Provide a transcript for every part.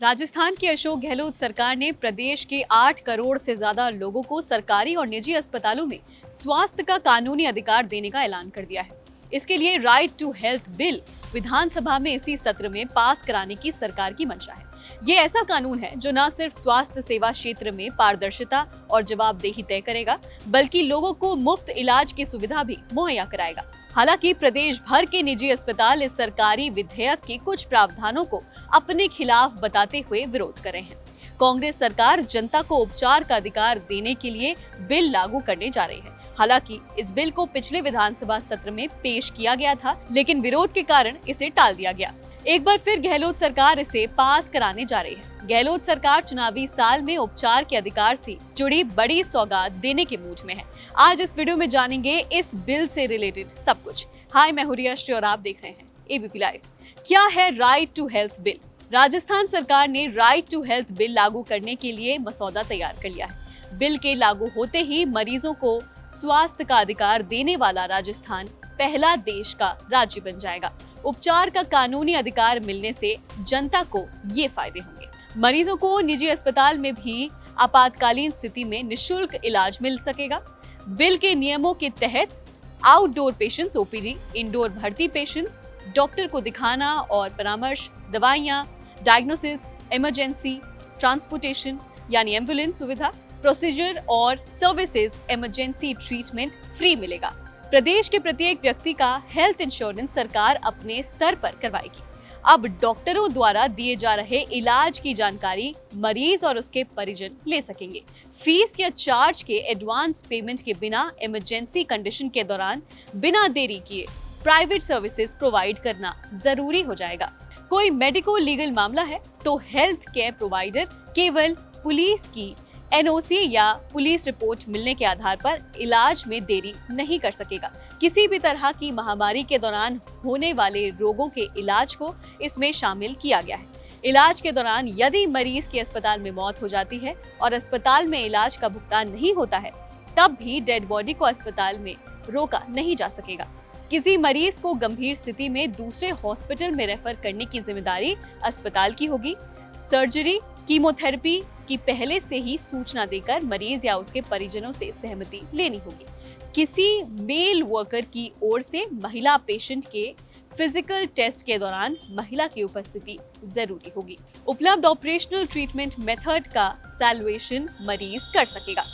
राजस्थान की अशोक गहलोत सरकार ने प्रदेश के 8 करोड़ से ज्यादा लोगों को सरकारी और निजी अस्पतालों में स्वास्थ्य का कानूनी अधिकार देने का ऐलान कर दिया है। इसके लिए राइट टू हेल्थ बिल विधानसभा में इसी सत्र में पास कराने की सरकार की मंशा है। ये ऐसा कानून है जो न सिर्फ स्वास्थ्य सेवा क्षेत्र में पारदर्शिता और जवाबदेही तय करेगा, बल्कि लोगों को मुफ्त इलाज की सुविधा भी मुहैया कराएगा। हालांकि प्रदेश भर के निजी अस्पताल इस सरकारी विधेयक के कुछ प्रावधानों को अपने खिलाफ बताते हुए विरोध कर रहे हैं। कांग्रेस सरकार जनता को उपचार का अधिकार देने के लिए बिल लागू करने जा रही है। हालांकि इस बिल को पिछले विधानसभा सत्र में पेश किया गया था, लेकिन विरोध के कारण इसे टाल दिया गया। एक बार फिर गहलोत सरकार इसे पास कराने जा रही है। गहलोत सरकार चुनावी साल में उपचार के अधिकार से जुड़ी बड़ी सौगात देने के मूड में है। आज इस वीडियो में जानेंगे इस बिल से रिलेटेड सब कुछ। हाय, मैं हूं रिया श्री और आप देख रहे हैं एबीपी लाइव। क्या है right to health bill? Rajasthan सरकार ने राइट टू हेल्थ बिल लागू करने के लिए मसौदा तैयार कर लिया है। बिल के लागू होते ही मरीजों को स्वास्थ्य का अधिकार देने वाला राजस्थान पहला देश का राज्य बन जाएगा। उपचार का कानूनी अधिकार मिलने से जनता को ये फायदे होंगे। मरीजों को निजी अस्पताल में भी आपातकालीन स्थिति में निशुल्क इलाज मिल सकेगा। बिल के नियमों के तहत आउटडोर पेशेंट्स ओपीडी, इंडोर भर्ती पेशेंट्स, डॉक्टर को दिखाना और परामर्श, दवाइयां, डायग्नोसिस, इमरजेंसी ट्रांसपोर्टेशन यानी एम्बुलेंस सुविधा, प्रोसीजर और सर्विसेज इमरजेंसी ट्रीटमेंट फ्री मिलेगा। प्रदेश के प्रत्येक व्यक्ति का हेल्थ इंश्योरेंस सरकार अपने स्तर पर करवाएगी। अब डॉक्टरों द्वारा दिए जा रहे इलाज की जानकारी मरीज और उसके परिजन ले सकेंगे। फीस या चार्ज के एडवांस पेमेंट के बिना इमरजेंसी कंडीशन के दौरान बिना देरी किए प्राइवेट सर्विसेज प्रोवाइड करना जरूरी हो जाएगा। कोई मेडिको लीगल मामला है तो हेल्थ केयर प्रोवाइडर केवल पुलिस की एनओसी या पुलिस रिपोर्ट मिलने के आधार पर इलाज में देरी नहीं कर सकेगा। किसी भी तरह की महामारी के दौरान होने वाले रोगों के इलाज को इसमें शामिल किया गया है। इलाज के दौरान यदि मरीज की अस्पताल में मौत हो जाती है और अस्पताल में इलाज का भुगतान नहीं होता है, तब भी डेड बॉडी को अस्पताल में रोका नहीं जा सकेगा। किसी मरीज को गंभीर स्थिति में दूसरे हॉस्पिटल में रेफर करने की जिम्मेदारी अस्पताल की होगी। सर्जरी, कीमोथेरेपी की पहले से ही सूचना देकर मरीज या उसके परिजनों से सहमति लेनी होगी। किसी मेल वर्कर की ओर से महिला पेशेंट के फिजिकल टेस्ट के दौरान महिला की उपस्थिति जरूरी होगी। उपलब्ध ऑपरेशनल ट्रीटमेंट मेथड का सैल्यूएशन मरीज कर सकेगा।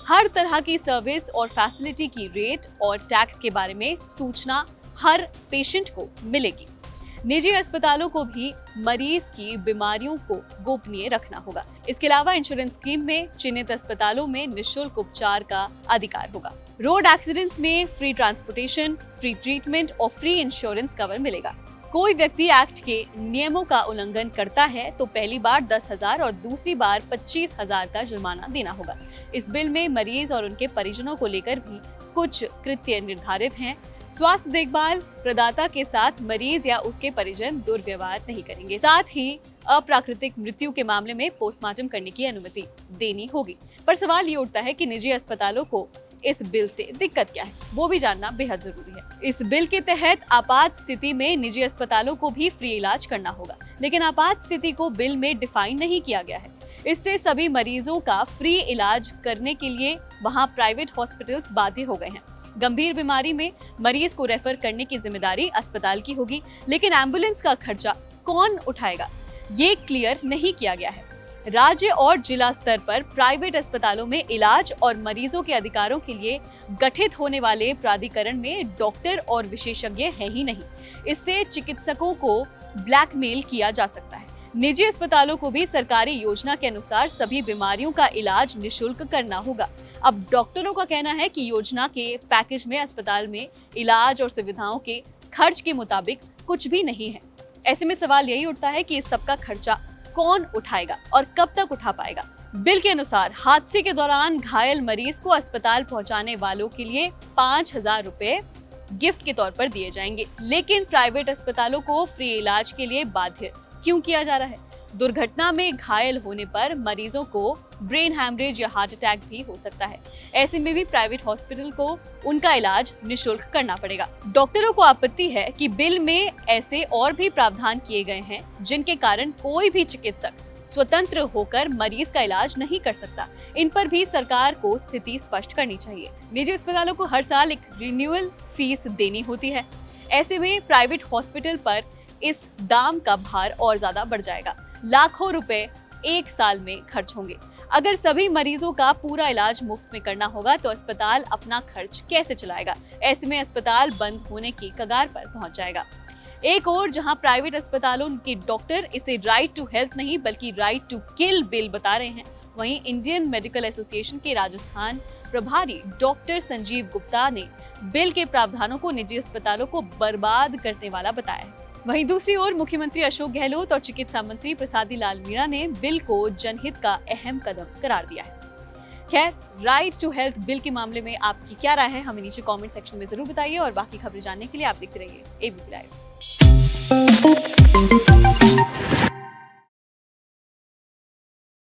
हर तरह की सर्विस और फैसिलिटी की रेट और टैक्स के बारे में सूचना हर पेशेंट को मिलेगी। निजी अस्पतालों को भी मरीज की बीमारियों को गोपनीय रखना होगा। इसके अलावा इंश्योरेंस स्कीम में चिन्हित अस्पतालों में निशुल्क उपचार का अधिकार होगा। रोड एक्सीडेंट्स में फ्री ट्रांसपोर्टेशन, फ्री ट्रीटमेंट और फ्री इंश्योरेंस कवर मिलेगा। कोई व्यक्ति एक्ट के नियमों का उल्लंघन करता है तो पहली बार 10,000 और दूसरी बार 25,000 का जुर्माना देना होगा। इस बिल में मरीज और उनके परिजनों को लेकर भी कुछ कृत्य निर्धारित हैं। स्वास्थ्य देखभाल प्रदाता के साथ मरीज या उसके परिजन दुर्व्यवहार नहीं करेंगे। साथ ही अप्राकृतिक मृत्यु के मामले में पोस्टमार्टम करने की अनुमति देनी होगी। पर सवाल ये उठता है कि निजी अस्पतालों को इस बिल से दिक्कत क्या है, वो भी जानना बेहद जरूरी है। इस बिल के तहत आपात स्थिति में निजी अस्पतालों को भी फ्री इलाज करना होगा, लेकिन आपात स्थिति को बिल में डिफाइन नहीं किया गया है। इससे सभी मरीजों का फ्री इलाज करने के लिए वहां प्राइवेट हॉस्पिटल्स बाध्य हो गए हैं। गंभीर बीमारी में मरीज को रेफर करने की जिम्मेदारी अस्पताल की होगी, लेकिन एम्बुलेंस का खर्चा कौन उठाएगा, ये क्लियर नहीं किया गया है। राज्य और जिला स्तर पर प्राइवेट अस्पतालों में इलाज और मरीजों के अधिकारों के लिए गठित होने वाले प्राधिकरण में डॉक्टर और विशेषज्ञ हैं ही नहीं। इससे चिकित्सकों को ब्लैकमेल किया जा सकता है। निजी अस्पतालों को भी सरकारी योजना के अनुसार सभी बीमारियों का इलाज निशुल्क करना होगा। अब डॉक्टरों का कहना है कि योजना के पैकेज में अस्पताल में इलाज और सुविधाओं के खर्च के मुताबिक कुछ भी नहीं है। ऐसे में सवाल यही उठता है कि इस सबका खर्चा कौन उठाएगा और कब तक उठा पाएगा। बिल के अनुसार हादसे के दौरान घायल मरीज को अस्पताल पहुंचाने वालों के लिए 5,000 रुपए गिफ्ट के तौर पर दिए जाएंगे, लेकिन प्राइवेट अस्पतालों को फ्री इलाज के लिए बाध्य क्यों किया जा रहा है? दुर्घटना में घायल होने पर मरीजों को ब्रेन हैमरेज या हार्ट अटैक भी हो सकता है। ऐसे में भी प्राइवेट हॉस्पिटल को उनका इलाज निशुल्क करना पड़ेगा। डॉक्टरों को आपत्ति है कि बिल में ऐसे और भी प्रावधान किए गए हैं जिनके कारण कोई भी चिकित्सक स्वतंत्र होकर मरीज का इलाज नहीं कर सकता। इन पर भी सरकार को स्थिति स्पष्ट करनी चाहिए। निजी अस्पतालों को हर साल एक रिन्यूअल फीस देनी होती है। ऐसे में प्राइवेट हॉस्पिटल पर इस दाम का भार और ज्यादा बढ़ जाएगा। लाखों रुपए एक साल में खर्च होंगे। अगर सभी मरीजों का पूरा इलाज मुफ्त में करना होगा तो अस्पताल अपना खर्च कैसे चलाएगा? ऐसे में अस्पताल बंद होने की कगार पर पहुंच जाएगा। एक और जहां प्राइवेट अस्पतालों के डॉक्टर इसे राइट टू हेल्थ नहीं बल्कि राइट टू किल बिल बता रहे हैं, वहीं इंडियन मेडिकल एसोसिएशन के राजस्थान प्रभारी डॉक्टर संजीव गुप्ता ने बिल के प्रावधानों को निजी अस्पतालों को बर्बाद करने वाला बताया है। वहीं दूसरी ओर मुख्यमंत्री अशोक गहलोत और चिकित्सा मंत्री प्रसादी लाल मीणा ने बिल को जनहित का अहम कदम करार दिया है। खैर, राइट टू हेल्थ बिल के मामले में आपकी क्या राय है, हमें नीचे कमेंट सेक्शन में जरूर बताइए और बाकी खबरें जानने के लिए आप देखते रहिए एबीपी लाइव।